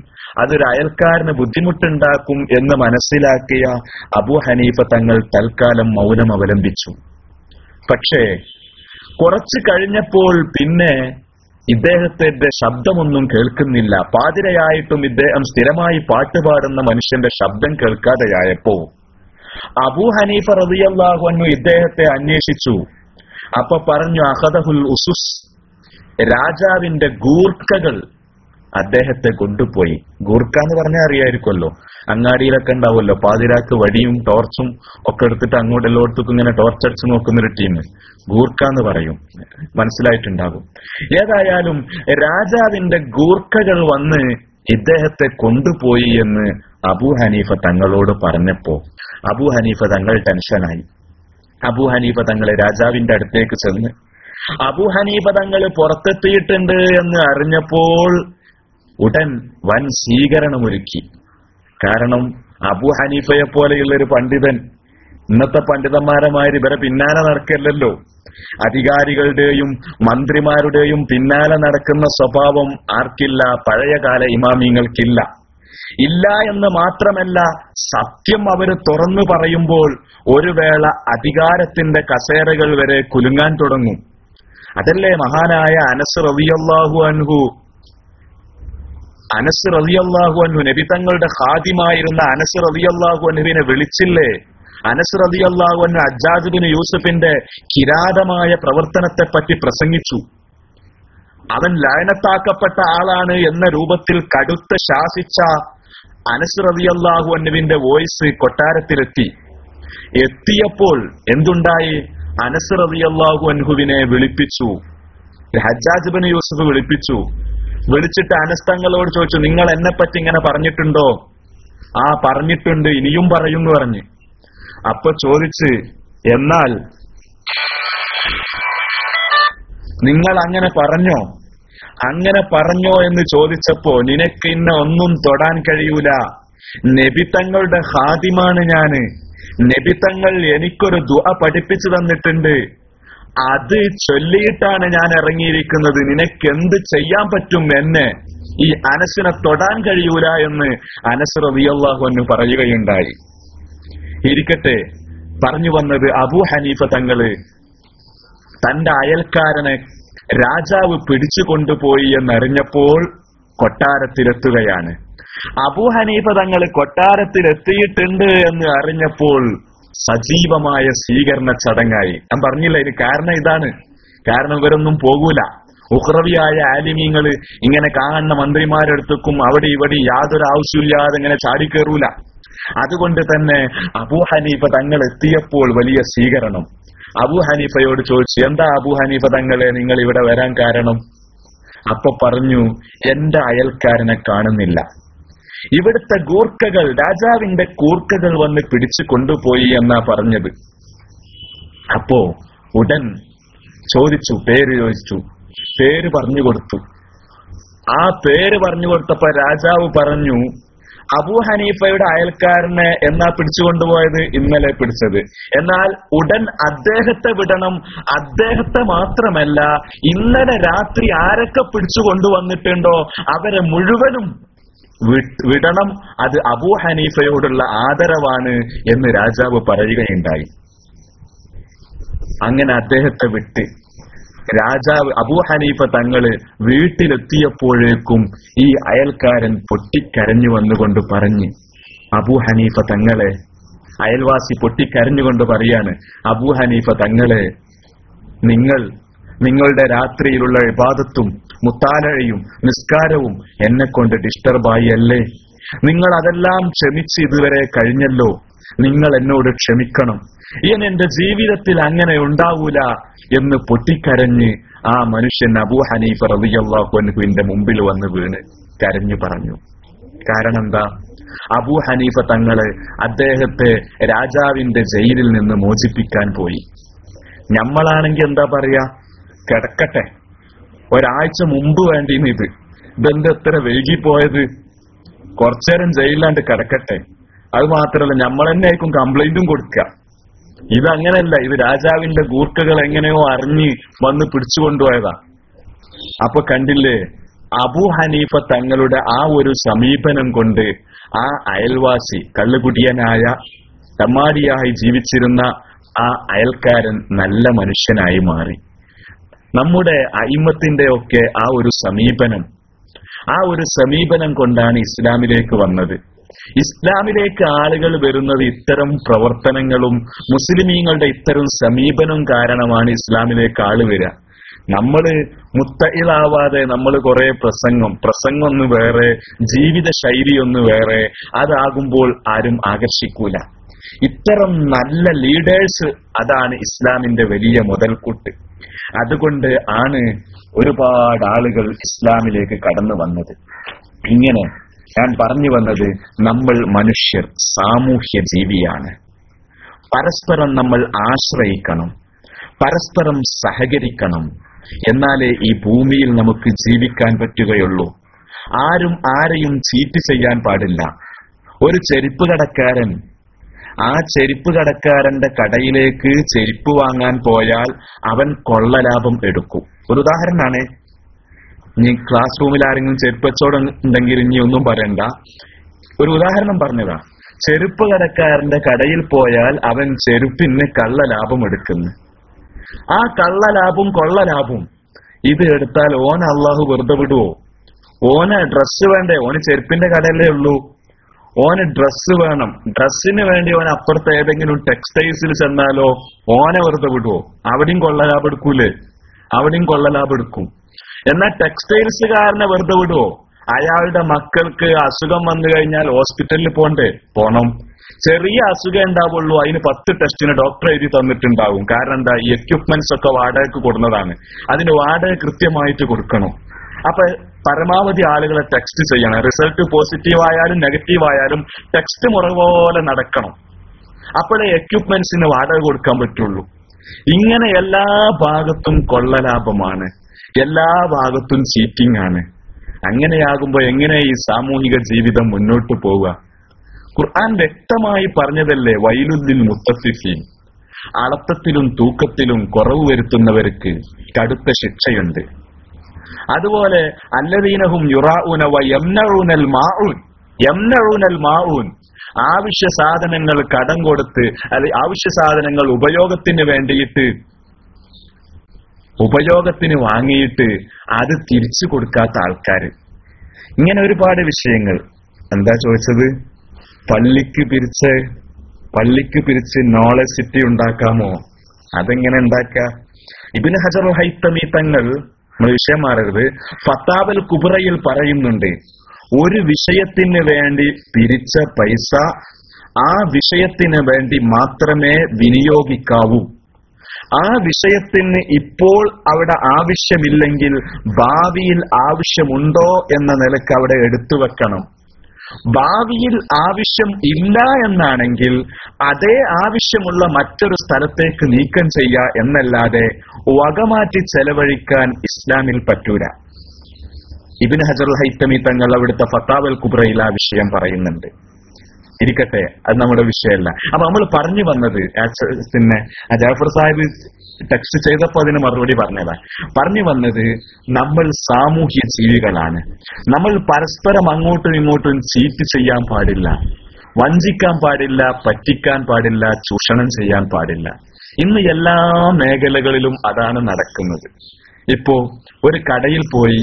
അതൊരു അയൽക്കാരന് ബുദ്ധിമുട്ടുണ്ടാക്കും എന്ന് മനസ്സിലാക്കിയ അബൂ ഹനീഫ തങ്ങൾ തൽക്കാലം മൗനം അവലംബിച്ചു. പക്ഷേ കുറച്ചു കഴിഞ്ഞപ്പോൾ പിന്നെ ഇദ്ദേഹത്തിന്റെ ശബ്ദമൊന്നും കേൾക്കുന്നില്ല. പാതിരയായിട്ടും ഇദ്ദേഹം സ്ഥിരമായി പാട്ടുപാടുന്ന മനുഷ്യന്റെ ശബ്ദം കേൾക്കാതെയായപ്പോ അബൂ ഹനീഫ റളിയല്ലാഹു അൻഹു ഇദ്ദേഹത്തെ അന്വേഷിച്ചു. അപ്പൊ പറഞ്ഞു, അഖദഹുൽ ഉസുസ്, രാജാവിന്റെ ഗൂർഖകൾ അദ്ദേഹത്തെ കൊണ്ടുപോയി. ഗൂർഖ എന്ന് പറഞ്ഞാൽ അറിയായിരിക്കുമല്ലോ, അങ്ങാടിയിലൊക്കെ ഉണ്ടാവുമല്ലോ, പാതിരാക്ക് വടിയും ടോർച്ചും ഒക്കെ എടുത്തിട്ട് അങ്ങോട്ട് എല്ലായിടത്തും ഇങ്ങനെ ടോർച്ചടിച്ച് നോക്കുന്നൊരു ടീം, ഗൂർഖ എന്ന് പറയും, മനസ്സിലായിട്ടുണ്ടാകും. ഏതായാലും രാജാവിന്റെ ഗൂർഖകൾ വന്ന് ഇദ്ദേഹത്തെ കൊണ്ടുപോയി എന്ന് അബൂ ഹനീഫ തങ്ങളോട് പറഞ്ഞപ്പോ അബൂ ഹനീഫ തങ്ങൾ ടെൻഷനായി. അബൂ ഹനീഫ തങ്ങളെ രാജാവിന്റെ അടുത്തേക്ക് ചെന്ന് അബൂ ഹനീഫ തങ്ങൾ പുറത്തെത്തിയിട്ടുണ്ട് എന്ന് അറിഞ്ഞപ്പോൾ ഉടൻ വൻ സ്വീകരണമൊരുക്കി. കാരണം അബൂ ഹനീഫയെ പോലെയുള്ള ഒരു പണ്ഡിതൻ, ഇന്നത്തെ പണ്ഡിതന്മാരമാര് ഇവരെ പിന്നാലെ നടക്കല്ലല്ലോ, അധികാരികളുടെയും മന്ത്രിമാരുടെയും പിന്നാലെ നടക്കുന്ന സ്വഭാവം ആർക്കില്ല? പഴയകാല ഇമാമിങ്ങൾക്കില്ല. ഇല്ല എന്ന് മാത്രമല്ല, സത്യം അവര് തുറന്നു പറയുമ്പോൾ ഒരു വേള അധികാരത്തിന്റെ കസേരകൾ വരെ കുലുങ്ങാൻ തുടങ്ങും. അതല്ലേ മഹാനായ അനസ് റളിയല്ലാഹു അൻഹു നബി തങ്ങളുടെ ഖാദിമായിരുന്ന അനസ് റളിയല്ലാഹു അൻഹുവിനെ വിളിച്ചില്ലേ? അനസ് റളിയല്ലാഹു അൻഹു ഹജ്ജാജ് ബിൻ യൂസഫിന്റെ കിരാതമായ പ്രവർത്തനത്തെ പറ്റി പ്രസംഗിച്ചു. അവൻ ലഅനത്താക്കപ്പെട്ട ആളാണ് എന്ന രൂപത്തിൽ കടുത്ത ശാസിച്ച അനസ് റളിയല്ലാഹു അൻഹുവിന്റെ വോയിസ് എത്തിയപ്പോൾ എന്തുണ്ടായി? അനസ് റളിയല്ലാഹു അൻഹുവിനെ വിളിപ്പിച്ചു. ഹജ്ജാജ് ഇബ്നു യൂസുഫ് വിളിച്ചിട്ട് അനസ് തങ്ങളോട് ചോദിച്ചു, നിങ്ങൾ എന്നെ പറ്റി ഇങ്ങനെ പറഞ്ഞിട്ടുണ്ടോ? ആ പറഞ്ഞിട്ടുണ്ട്, ഇനിയും പറയുന്നു പറഞ്ഞു. അപ്പൊ ചോദിച്ച്, എന്നാൽ നിങ്ങൾ അങ്ങനെ പറഞ്ഞോ? അങ്ങനെ പറഞ്ഞോ എന്ന് ചോദിച്ചപ്പോ, നിനക്ക് ഇന്ന ഒന്നും തൊടാൻ കഴിയൂല, നബി തങ്ങളുടെ ഖാദിമാണ് ഞാന്, നബി തങ്ങൾ എനിക്കൊരു ദുആ പഠിപ്പിച്ചു തന്നിട്ടുണ്ട്, അത് ചൊല്ലിയിട്ടാണ് ഞാൻ ഇറങ്ങിയിരിക്കുന്നത്, നിനക്കെന്ത് ചെയ്യാൻ പറ്റും എന്നെ? ഈ അനസിനെ തൊടാൻ കഴിയൂല എന്ന് അനസ് റളിയല്ലാഹു അൻഹു പറയുകയുണ്ടായി. ഇരിക്കട്ടെ, പറഞ്ഞു വന്നത് അബൂ ഹനീഫ തങ്ങള് തന്റെ അയൽക്കാരനെ രാജാവ് പിടിച്ചു കൊണ്ടുപോയി എന്നറിഞ്ഞപ്പോൾ കൊട്ടാരത്തിലെത്തുകയാണ്. അബൂ ഹനീഫ തങ്ങൾ കൊട്ടാരത്തിലെത്തിയിട്ടുണ്ട് എന്ന് അറിഞ്ഞപ്പോൾ സജീവമായ സ്വീകരണ ചടങ്ങായി. ഞാൻ പറഞ്ഞില്ല, ഇത് കാരണം ഇതാണ്. കാരണം ഇവരൊന്നും പോകൂല. ഉഖ്റവിയായ ആലിമീങ്ങള് ഇങ്ങനെ കാണുന്ന മന്ത്രിമാരെടുത്തേക്കും അവിടെ ഇവിടെ യാതൊരു ആവശ്യമില്ലാതെ ഇങ്ങനെ ചാടിക്കേറൂല. അതുകൊണ്ട് തന്നെ അബൂ ഹനീഫ തങ്ങൾ എത്തിയപ്പോൾ വലിയ സ്വീകരണം. അബൂ ഹനീഫയോട് ചോദിച്ചു, എന്താ അബൂ ഹനീഫ തങ്ങളെ നിങ്ങൾ ഇവിടെ വരാൻ കാരണം? അപ്പൊ പറഞ്ഞു, എന്റെ അയൽക്കാരനെ കാണുന്നില്ല, ഇവിടുത്തെ ഗൂർഖകൾ, രാജാവിന്റെ കൂർക്കകൾ വന്ന് പിടിച്ചു കൊണ്ടുപോയി എന്നാ പറഞ്ഞത്. അപ്പോ ഉടൻ ചോദിച്ചു, പേര് ചോദിച്ചു, പേര് പറഞ്ഞു കൊടുത്തു. ആ പേര് പറഞ്ഞു കൊടുത്തപ്പോ രാജാവ് പറഞ്ഞു, അബൂ ഹനീഫയുടെ അയൽക്കാരനെ എന്നാ പിടിച്ചുകൊണ്ടുപോയത്? ഇന്നലെ പിടിച്ചത്. എന്നാൽ ഉടൻ അദ്ദേഹത്തെ വിടണം. അദ്ദേഹത്തെ മാത്രമല്ല, ഇന്നലെ രാത്രി ആരൊക്കെ പിടിച്ചു കൊണ്ടുവന്നിട്ടുണ്ടോ അവരെ മുഴുവനും വിടണം. അത് അബൂ ഹനീഫയോടുള്ള ആദരവാണ് എന്ന് രാജാവ് പറയുകയുണ്ടായി. അങ്ങനെ അദ്ദേഹത്തെ വിട്ട് രാജാവ് അബൂ ഹനീഫ തങ്ങള് വീട്ടിലെത്തിയപ്പോഴേക്കും ഈ അയൽക്കാരൻ പൊട്ടിക്കരഞ്ഞു വന്നുകൊണ്ട് പറഞ്ഞു, അബൂ ഹനീഫ തങ്ങളെ, അയൽവാസി പൊട്ടിക്കരഞ്ഞുകൊണ്ട് പറയാണ്, അബൂ ഹനീഫ തങ്ങളെ, നിങ്ങളുടെ രാത്രിയിലുള്ള ഇബാദത്തും മുത്താലയും നിസ്കാരവും എന്നെ കൊണ്ട് ഡിസ്റ്റർബായി അല്ലേ? നിങ്ങൾ അതെല്ലാം ക്ഷമിച്ച് ഇതുവരെ കഴിഞ്ഞല്ലോ, നിങ്ങൾ എന്നോട് ക്ഷമിക്കണം, ഇനി എന്റെ ജീവിതത്തിൽ അങ്ങനെ ഉണ്ടാവൂല എന്ന് പൊട്ടിക്കരഞ്ഞ് ആ മനുഷ്യൻ അബൂ ഹനീഫ റളിയല്ലാഹു അൻഹുവിന്റെ മുമ്പിൽ വന്ന് വീണ് കരഞ്ഞു പറഞ്ഞു. കാരണം എന്താ? അബൂ ഹനീഫ തങ്ങള് അദ്ദേഹത്തെ രാജാവിന്റെ ജയിലിൽ നിന്ന് മോചിപ്പിക്കാൻ പോയി. ഞമ്മളാണെങ്കി എന്താ പറയാ, കിടക്കട്ടെ, ഒരാഴ്ച മുമ്പ് വേണ്ടിന്ന് ഇതെന്താ എത്ര വൈകിപ്പോയത്, കുറച്ചേരം ജയിലിലാണ്ട് കിടക്കട്ടെ. അത് മാത്രല്ല, നമ്മൾ തന്നെ ആയിരിക്കും കംപ്ലൈന്റും കൊടുക്കുക. ഇതങ്ങനല്ല, ഇത് രാജാവിന്റെ ഗൂർഖകൾ എങ്ങനെയോ അറിഞ്ഞ് വന്ന് പിടിച്ചുകൊണ്ടുപോയതാ. അപ്പൊ കണ്ടില്ലേ, അബൂ ഹനീഫ തങ്ങളുടെ ആ ഒരു സമീപനം കൊണ്ട് ആ അയൽവാസി, കള്ളുകുടിയനായ തമ്മാടിയായി ജീവിച്ചിരുന്ന ആ അയൽക്കാരൻ നല്ല മനുഷ്യനായി മാറി. നമ്മുടെ അയിമത്തിന്റെ ഒക്കെ ആ ഒരു സമീപനം കൊണ്ടാണ് ഇസ്ലാമിലേക്ക് വന്നത്. ഇസ്ലാമിലേക്ക് ആളുകൾ വരുന്നത് ഇത്തരം പ്രവർത്തനങ്ങളും മുസ്ലിമീങ്ങളുടെ ഇത്തരം സമീപനവും കാരണമാണ് ഇസ്ലാമിലേക്ക് ആള് വരിക. നമ്മള് മുത്തഇലാവാതെ നമ്മൾ കുറെ പ്രസംഗം ഒന്ന് വേറെ, ജീവിത ശൈലി ഒന്ന് വേറെ, അതാകുമ്പോൾ ആരും ആകർഷിക്കൂല. ഇത്തരം നല്ല ലീഡേഴ്സ്, അതാണ് ഇസ്ലാമിന്റെ വലിയ മുതൽക്കൂട്ട്. അതുകൊണ്ട് ആണ് ഒരുപാട് ആളുകൾ ഇസ്ലാമിലേക്ക് കടന്നു വന്നത്. ഇങ്ങനെ ഞാൻ പറഞ്ഞു വന്നത്, നമ്മൾ മനുഷ്യർ സാമൂഹ്യ ജീവിയാണ്. പരസ്പരം നമ്മൾ ആശ്രയിക്കണം, പരസ്പരം സഹകരിക്കണം. എന്നാലേ ഈ ഭൂമിയിൽ നമുക്ക് ജീവിക്കാൻ പറ്റുകയുള്ളൂ. ആരും ആരെയും ചീറ്റ് ചെയ്യാൻ പാടില്ല. ഒരു ചെരുപ്പ് കടക്കാരൻ, ആ ചെരുപ്പ് കടക്കാരന്റെ കടയിലേക്ക് ചെരുപ്പ് വാങ്ങാൻ പോയാൽ അവൻ കൊള്ളലാഭം എടുക്കും. ഒരു ഉദാഹരണമാണ്. ഇനി ക്ലാസ് റൂമിൽ ആരെങ്കിലും ചെരുപ്പ് കച്ചവടം ഉണ്ടെങ്കിൽ ഇനി ഒന്നും പറയണ്ട, ഒരു ഉദാഹരണം പറഞ്ഞതാ. ചെരുപ്പ് കടക്കാരന്റെ കടയിൽ പോയാൽ അവൻ ചെരുപ്പിന് കള്ളലാഭം എടുക്കുന്നു. ആ കള്ളലാഭം കൊള്ളലാഭം ഇത് എടുത്താൽ ഓൻ അള്ളാഹു വെറുതെ വിടുവോ? ഓന് ഡ്രസ്സ് വേണ്ടേ? ഓന് ചെരുപ്പിന്റെ കടയല്ലേ ഉള്ളൂ, ഓന് ഡ്രസ്സ് വേണം. ഡ്രസ്സിന് വേണ്ടി ഓൻ അപ്പുറത്ത് ഏതെങ്കിലും ടെക്സ്റ്റൈൽസിൽ ചെന്നാലോ ഓനെ വെറുതെ വിടുവോ? അവിടെയും കൊള്ളലാഭം എടുക്കൂലേ? അവിടെയും കൊള്ളലാഭം എടുക്കും. എന്നാൽ ടെക്സ്റ്റൈൽസുകാരനെ വെറുതെ വിടുവോ? അയാളുടെ മക്കൾക്ക് അസുഖം വന്നു കഴിഞ്ഞാൽ ഹോസ്പിറ്റലിൽ പോണം. ചെറിയ അസുഖം ഉണ്ടാവുള്ളൂ, അതിന് 10 ടെസ്റ്റിന് ഡോക്ടർ എഴുതി തന്നിട്ടുണ്ടാവും. കാരണം എന്താ, ഈ എക്യുപ്മെന്റ്സ് ഒക്കെ വാടകയ്ക്ക് കൊടുക്കുന്നതാണ്, അതിന് വാടക കൃത്യമായിട്ട് കൊടുക്കണം. അപ്പൊ പരമാവധി ആളുകളെ ടെസ്റ്റ് ചെയ്യണം. റിസൾട്ട് പോസിറ്റീവ് ആയാലും നെഗറ്റീവ് ആയാലും ടെസ്റ്റ് മുറ പോലെ നടക്കണം. അപ്പോഴേ എക്യുപ്മെന്റ്സിന് വാടക കൊടുക്കാൻ പറ്റുള്ളൂ. ഇങ്ങനെ എല്ലാ ഭാഗത്തും കൊള്ളലാഭമാണ്, എല്ലാ ഭാഗത്തും ചീറ്റിംഗ് ആണ്. അങ്ങനെയാകുമ്പോ എങ്ങനെ ഈ സാമൂഹിക ജീവിതം മുന്നോട്ട് പോവുക? ഖുർആൻ വ്യക്തമായി പറഞ്ഞതല്ലേ, വൈലുല്ലിൽ മുത്തഫിഫീൻ, അളത്തത്തിലും തൂക്കത്തിലും കുറവ് വരുത്തുന്നവർക്ക് കടുത്ത ശിക്ഷയുണ്ട്. അതുപോലെ അല്ലദീനഹും യുറാഊന വ യംനഊനൽ മാഊൻ, യംനഊനൽ മാഊൻ, ആവശ്യ സാധനങ്ങൾ കടം കൊടുത്ത് ആവശ്യ സാധനങ്ങൾ ഉപയോഗത്തിന് വാങ്ങിയിട്ട് അത് തിരിച്ചു കൊടുക്കാത്ത ആൾക്കാര്. ഇങ്ങനെ ഒരുപാട് വിഷയങ്ങൾ. എന്താ ചോദിച്ചത്? പള്ളിക്ക് പിരിച്ച് നോളജ് സിറ്റി ഉണ്ടാക്കാമോ? അതെങ്ങനെ ഉണ്ടാക്ക? ഇബ്നു ഹജറുൽ ഹൈത്തമി തങ്ങൾ, നമ്മൾ വിഷയം മാറരുത്, ഫത്താവൽ കുബ്രയിൽ പറയുന്നുണ്ട്, ഒരു വിഷയത്തിന് വേണ്ടി പിരിച്ച പൈസ ആ വിഷയത്തിന് വേണ്ടി മാത്രമേ വിനിയോഗിക്കാവൂ. ആ വിഷയത്തിന് ഇപ്പോൾ അവിടെ ആവശ്യമില്ലെങ്കിൽ ഭാവിയിൽ ആവശ്യമുണ്ടോ എന്ന നിലക്ക് അവിടെ എടുത്തു വെക്കണം. ഭാവിയിൽ ആവശ്യം ഇല്ല എന്നാണെങ്കിൽ അതേ ആവശ്യമുള്ള മറ്റൊരു സ്ഥലത്തേക്ക് നീക്കം ചെയ്യുക എന്നല്ലാതെ വകമാറ്റി ചെലവഴിക്കാൻ ഇസ്ലാമിൽ പറ്റൂല. ഇബ്നു ഹജറുൽ ഹൈത്തമി തങ്ങൾ അവിടുത്തെ ഫത്താവൽ കുബ്രയിൽ ആ വിഷയം പറയുന്നുണ്ട്. ഇരിക്കട്ടെ, അത് നമ്മുടെ വിഷയമല്ല. അപ്പൊ നമ്മൾ പറഞ്ഞു വന്നത്, പിന്നെ ജാഫർ സാഹിബ് ടെക്സ്റ്റ് ചെയ്തപ്പോ അതിന് മറുപടി പറഞ്ഞു വന്നത്, നമ്മൾ സാമൂഹ്യ ജീവികളാണ്. നമ്മൾ പരസ്പരം അങ്ങോട്ടും ഇങ്ങോട്ടും ചീറ്റ് ചെയ്യാൻ പാടില്ല, വഞ്ചിക്കാൻ പാടില്ല, പറ്റിക്കാൻ പാടില്ല, ചൂഷണം ചെയ്യാൻ പാടില്ല. ഇന്ന് എല്ലാ മേഖലകളിലും അതാണ് നടക്കുന്നത്. ഇപ്പോ ഒരു കടയിൽ പോയി,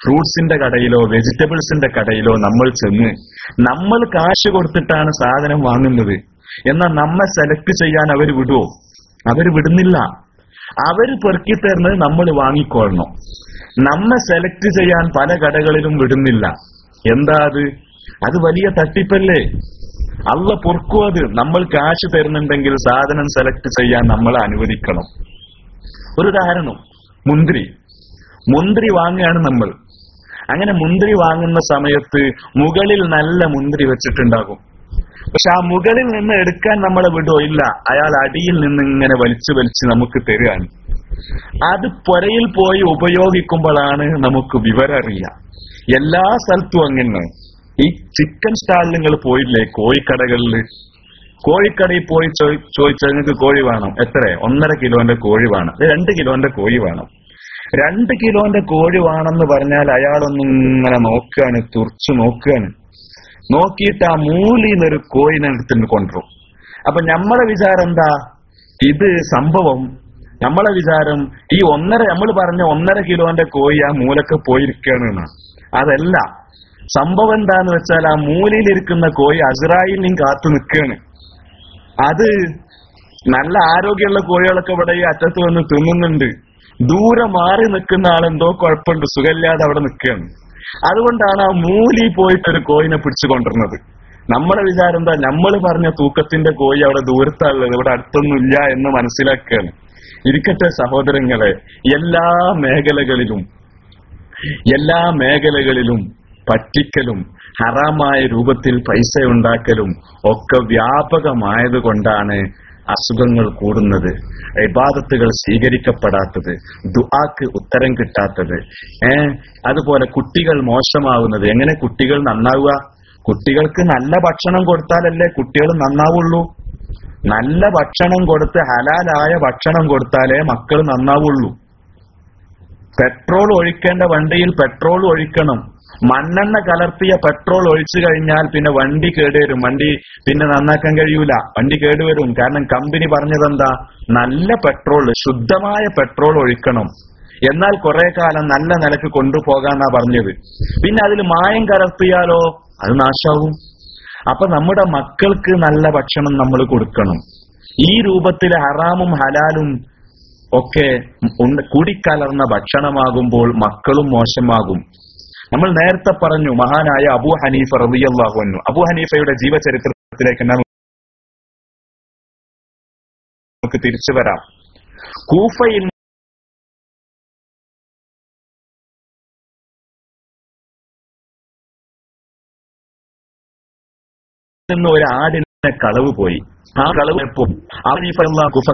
ഫ്രൂട്ട്സിന്റെ കടയിലോ വെജിറ്റബിൾസിന്റെ കടയിലോ നമ്മൾ ചെന്ന് നമ്മൾ കാശ് കൊടുത്തിട്ടാണ് സാധനം വാങ്ങുന്നത്. എന്നാൽ നമ്മെ സെലക്ട് ചെയ്യാൻ അവർ വിടുവോ? അവർ വിടുന്നില്ല. അവര് പെറുക്കി തരുന്നത് നമ്മൾ വാങ്ങിക്കൊള്ളണം. നമ്മെ സെലക്ട് ചെയ്യാൻ പല കടകളിലും വിടുന്നില്ല. എന്താ അത് വലിയ തട്ടിപ്പല്ലേ? അള്ള പൊറുക്കും. അത് നമ്മൾ കാശ് തരുന്നുണ്ടെങ്കിൽ സാധനം സെലക്ട് ചെയ്യാൻ നമ്മളെ അനുവദിക്കണം. ഒരു ഉദാഹരണം, മുന്തിരി വാങ്ങുകയാണ് നമ്മൾ. അങ്ങനെ മുന്തിരി വാങ്ങുന്ന സമയത്ത് മുകളിൽ നല്ല മുന്തിരി വെച്ചിട്ടുണ്ടാകും. പക്ഷെ ആ മുകളിൽ നിന്ന് എടുക്കാൻ നമ്മളെ വിടോ? ഇല്ല. അയാൾ അടിയിൽ നിന്ന് ഇങ്ങനെ വലിച്ചു നമുക്ക് തരികയാണ്. അത് പുരയിൽ പോയി ഉപയോഗിക്കുമ്പോഴാണ് നമുക്ക് വിവരം അറിയുക. എല്ലാ സ്ഥലത്തും അങ്ങനെ. ഈ ചിക്കൻ സ്റ്റാളിൽ നിങ്ങൾ പോയില്ലേ, കോഴിക്കടയിൽ പോയി ചോദിച്ചാൽ നിങ്ങൾക്ക് കോഴി വേണം, എത്ര? 1.5 കിലോന്റെ കോഴി വേണം, 2 കിലോന്റെ കോഴി വേണം. 2 കിലോന്റെ കോഴി വേണമെന്ന് പറഞ്ഞാൽ അയാളൊന്നിങ്ങനെ നോക്കുകയാണ്, തുറച്ചു നോക്കുകയാണ്. നോക്കിയിട്ട് ആ മൂലിന്നൊരു കോഴിനെ എടുത്തിട്ട് കൊണ്ടുവരും. അപ്പൊ നമ്മളെ വിചാരം എന്താ? ഇത് സംഭവം നമ്മളെ വിചാരം ഈ നമ്മൾ പറഞ്ഞ 1.5 കിലോന്റെ കോഴി ആ മൂലക്ക് പോയിരിക്കുകയാണ്. അതല്ല സംഭവം. എന്താന്ന് വെച്ചാൽ ആ മൂലയിലിരിക്കുന്ന കോഴി അസ്രായേലിനെയും കാത്തു നിൽക്കുകയാണ്. അത് നല്ല ആരോഗ്യമുള്ള കോഴികളൊക്കെ ഇവിടെ ഈ അറ്റത്ത് വന്ന് തിന്നുന്നുണ്ട്. ദൂരെ മാറി നിൽക്കുന്ന ആളെന്തോ കുഴപ്പമുണ്ട്, സുഖമില്ലാതെ അവിടെ നിൽക്കുകയാണ്. അതുകൊണ്ടാണ് ആ മൂലി പോയിട്ടൊരു കോഴിനെ പിടിച്ചു കൊണ്ടിരുന്നത്. നമ്മളെ വിചാരം എന്താ? നമ്മൾ പറഞ്ഞ തൂക്കത്തിന്റെ കോഴി അവിടെ ദൂരത്താണുള്ളത്, ഇവിടെ അടുത്തൊന്നുമില്ല എന്ന് മനസ്സിലാക്കുകയാണ്. ഇരിക്കട്ടെ സഹോദരങ്ങളെ, എല്ലാ മേഖലകളിലും പറ്റിക്കലും ഹറാമായ രൂപത്തിൽ പൈസ ഉണ്ടാക്കലും ഒക്കെ വ്യാപകമായത് കൊണ്ടാണ് അസുഖങ്ങൾ കൂടുന്നത്, ഇബാദത്തുകൾ സ്വീകരിക്കപ്പെടാത്തത്, ദുആക്ക് ഉത്തരം കിട്ടാത്തത്, അതുപോലെ കുട്ടികൾ മോശമാവുന്നത്. എങ്ങനെ കുട്ടികൾ നന്നാവുക? കുട്ടികൾക്ക് നല്ല ഭക്ഷണം കൊടുത്താലല്ലേ കുട്ടികൾ നന്നാവുള്ളൂ. നല്ല ഭക്ഷണം കൊടുത്ത് ഹലാലായ ഭക്ഷണം കൊടുത്താലേ മക്കൾ നന്നാവുള്ളൂ. പെട്രോൾ ഒഴിക്കേണ്ട വണ്ടിയിൽ പെട്രോൾ ഒഴിക്കണം. മണ്ണെണ്ണ കലർത്തിയ പെട്രോൾ ഒഴിച്ചു കഴിഞ്ഞാൽ പിന്നെ വണ്ടി കേടുവരും. വണ്ടി പിന്നെ നന്നാക്കാൻ കഴിയൂല, വണ്ടി കേടുവരും. കാരണം കമ്പനി പറഞ്ഞതെന്താ? നല്ല പെട്രോൾ, ശുദ്ധമായ പെട്രോൾ ഒഴിക്കണം, എന്നാൽ കുറെ കാലം നല്ല നിലക്ക് കൊണ്ടുപോകാന്നാ പറഞ്ഞത്. പിന്നെ അതിൽ മായം കലർത്തിയാലോ അത് നാശാവും. അപ്പൊ നമ്മുടെ മക്കൾക്ക് നല്ല ഭക്ഷണം നമ്മൾ കൊടുക്കണം. ഈ രൂപത്തിൽ ഹറാമും ഹലാലും ഒക്കെ കൂടിക്കലർന്ന ഭക്ഷണമാകുമ്പോൾ മക്കളും മോശമാകും. നമ്മൾ നേരത്തെ പറഞ്ഞു, മഹാനായ അബൂ ഹനീഫ റളിയല്ലാഹു അൻഹു, അബൂ ഹനീഫയുടെ ജീവചരിത്രത്തിലേക്ക് നമുക്ക് തിരിച്ചു വരാം. കൂഫയിൽ നിന്ന് ഒരു ആടിനെ കളവ് പോയി. ആ കളവ് എപ്പോൾ കൂഫ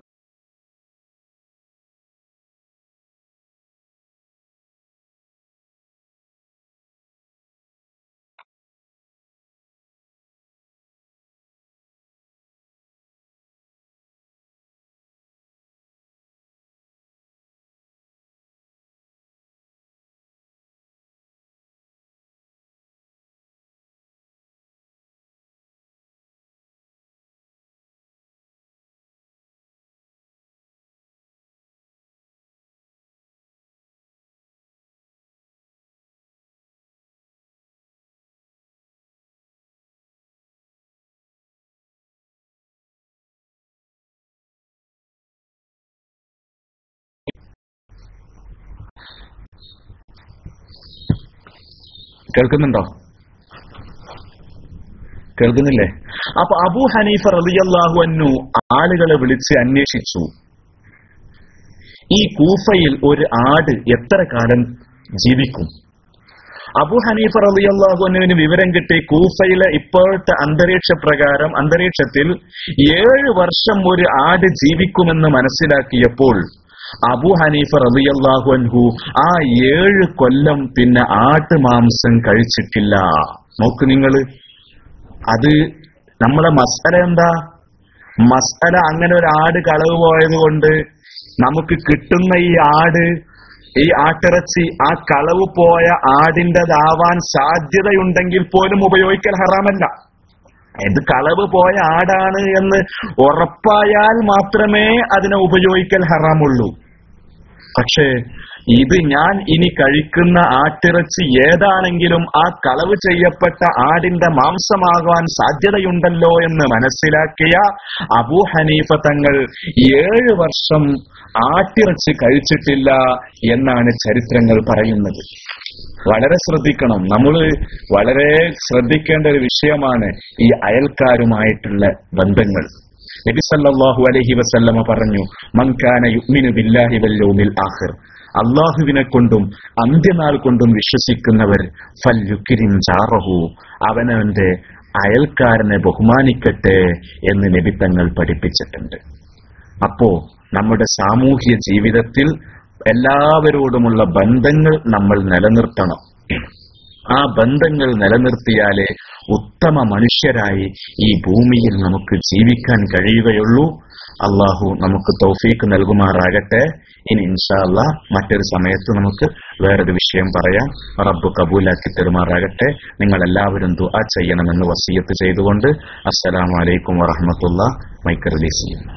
കേൾക്കുന്നുണ്ടോ? കേൾക്കുന്നില്ലേ? അപ്പൊ അബൂ ഹനീഫ റളിയല്ലാഹു അൻഹു ആളുകളെ വിളിച്ച് അന്വേഷിച്ചു, ഈ കൂഫയിൽ ഒരു ആട് എത്ര കാലം ജീവിക്കും? അബൂ ഹനീഫ റളിയല്ലാഹു അൻഹുവിന് വിവരം കിട്ടി, കൂഫയിലെ ഇപ്പോഴത്തെ അന്തരീക്ഷത്തിൽ 7 വർഷം ഒരു ആട് ജീവിക്കുമെന്ന് മനസ്സിലാക്കിയപ്പോൾ അബൂ ഹനീഫ റളിയല്ലാഹു അൻഹു ആ 7 കൊല്ലം പിന്നെ ആട്ടുമാംസം കഴിച്ചിട്ടില്ല. നോക്ക് നിങ്ങള്, അത് നമ്മളെ മസ്അല എന്താ? മസ്അല അങ്ങനെ ഒരു ആട് കളവ് പോയത് കൊണ്ട് നമുക്ക് കിട്ടുന്ന ഈ ആട്ടിറച്ചി ആ കളവ് പോയ ആടിൻ്റെതാവാൻ സാധ്യതയുണ്ടെങ്കിൽ പോലും ഉപയോഗിക്കൽ ഹറാമല്ല. ഇത് കളവ് പോയ ആടാണ് എന്ന് ഉറപ്പായാൽ മാത്രമേ അതിനെ ഉപയോഗിക്കൽ ഹറാമുള്ളൂ. പക്ഷേ ഇത് ഞാൻ ഇനി കഴിക്കുന്ന ആട്ടിറച്ചി ഏതാണെങ്കിലും ആ കളവ് ചെയ്യപ്പെട്ട ആടിന്റെ മാംസമാകാൻ സാധ്യതയുണ്ടല്ലോ എന്ന് മനസ്സിലാക്കിയ അബൂ ഹനീഫ തങ്ങൾ 7 വർഷം ആട്ടിറച്ചി കഴിച്ചിട്ടില്ല എന്നാണ് ചരിത്രങ്ങൾ പറയുന്നത്. വളരെ ശ്രദ്ധിക്കണം, നമ്മൾ വളരെ ശ്രദ്ധിക്കേണ്ട ഒരു വിഷയമാണ് ഈ അയൽക്കാരുമായിട്ടുള്ള ബന്ധങ്ങൾ. നബി സല്ലല്ലാഹു അലൈഹി വസല്ലമ പറഞ്ഞു, മൻ കാന യുഅ്മിനു ബില്ലാഹി വൽ യൗമിൽ ആഖിർ, അല്ലാഹുവിനെ കൊണ്ടും അന്ത്യനാൾ കൊണ്ടും വിശ്വസിക്കുന്നവർ ഫൽയുക്രിം ജാറഹു, അവനവന്റെ അയൽക്കാരനെ ബഹുമാനിക്കട്ടെ എന്ന് നബി തങ്ങൾ പഠിപ്പിച്ചിട്ടുണ്ട്. അപ്പോ നമ്മുടെ സാമൂഹ്യ ജീവിതത്തിൽ എല്ലാവരോടുമുള്ള ബന്ധങ്ങൾ നമ്മൾ നിലനിർത്തണം. ആ ബന്ധങ്ങൾ നിലനിർത്തിയാലേ ഉത്തമ മനുഷ്യരായി ഈ ഭൂമിയിൽ നമുക്ക് ജീവിക്കാൻ കഴിയുകയുള്ളൂ. അള്ളാഹു നമുക്ക് തൗഫീഖ് നൽകുമാറാകട്ടെ. ഇനി ഇൻഷാ അല്ലാഹ് മറ്റൊരു സമയത്ത് നമുക്ക് വേറൊരു വിഷയം പറയാം. റബ്ബ് കബൂലാക്കി തരുമാറാകട്ടെ. നിങ്ങൾ എല്ലാവരും ദുആ ചെയ്യണമെന്ന് വസിയത്ത് ചെയ്തുകൊണ്ട് അസ്സലാമു അലൈക്കും വറഹ്മത്തുള്ളാഹി. മൈക്ക് റിലീസ് ചെയ്യുന്നു.